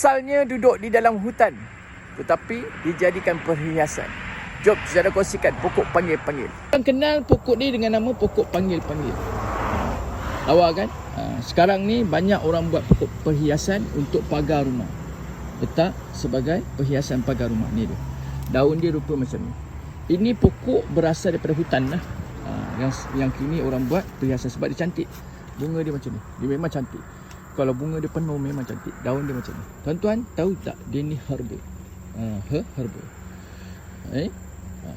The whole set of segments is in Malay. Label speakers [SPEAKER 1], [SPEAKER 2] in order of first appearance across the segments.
[SPEAKER 1] Asalnya duduk di dalam hutan, tetapi dijadikan perhiasan. Jom saudara kongsikan pokok panggil-panggil. Orang kenal pokok ni dengan nama pokok panggil-panggil. Lawa kan? Sekarang ni banyak orang buat pokok perhiasan untuk pagar rumah. Letak sebagai perhiasan pagar rumah ni dia. Daun dia rupa macam ni. Ini pokok berasal daripada hutan lah. Yang kini orang buat perhiasan sebab dia cantik. Bunga dia macam ni. Dia memang cantik. Kalau bunga dia penuh memang cantik. Daun dia macam ni. Tuan-tuan tahu tak dia ni herba? Herba.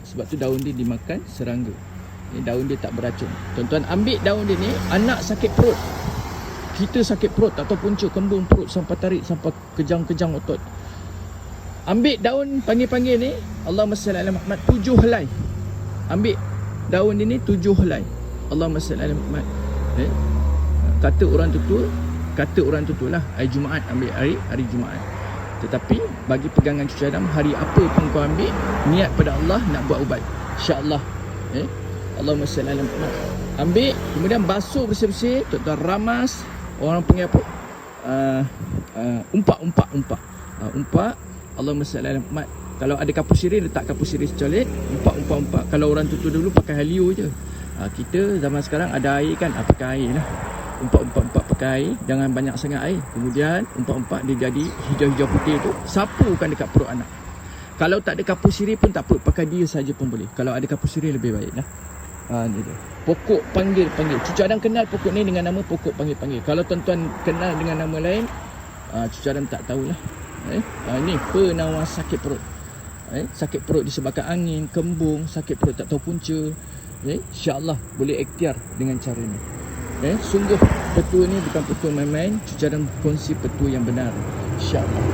[SPEAKER 1] Sebab tu daun dia dimakan serangga. Daun dia tak beracun. Tuan-tuan ambil daun dia ni, anak sakit perut. Kita sakit perut, tak tahu punca, kembung perut sampai tarik sampai kejang-kejang otot. Ambil daun panggil-panggil ni, Allahumma salli ala Muhammad 7 helai. Ambil daun dia ni 7 helai. Allahumma salli ala Muhammad. Kata orang tutur lah, hari Jumaat ambil hari Jumaat. Tetapi bagi pegangan cuci Adam, hari apa pun kau ambil, niat pada Allah nak buat ubat, InsyaAllah. Allahumma salli ala Muhammad. Ambil, kemudian basuh bersih-bersih. Tuan-tuan ramas. Orang panggil apa? Umpak. Allahumma salli ala Muhammad. Kalau ada kapur sirih, letak kapur sirih secolit. Umpak. Kalau orang tutur dulu pakai halio je. Kita zaman sekarang ada air kan, pakai air lah. Umpak pakai air. Jangan banyak sangat air. Kemudian umpak dia jadi hijau-hijau putih tu, sapukan dekat perut anak. Kalau tak ada kapur sirih pun tak apa, pakai dia saja pun boleh. Kalau ada kapur sirih lebih baik lah. Ni dia. Pokok panggil-panggil. Cucu Adam kenal pokok ni dengan nama pokok panggil-panggil. Kalau tuan-tuan kenal dengan nama lain, Cucu Adam tak tahulah. Ni penawar sakit perut. Sakit perut disebabkan angin, kembung, sakit perut tak tahu punca. InsyaAllah boleh ikhtiar dengan cara ni. Sungguh petua ni bukan petua main-main. Cucu Adam kongsi petua yang benar, InsyaAllah.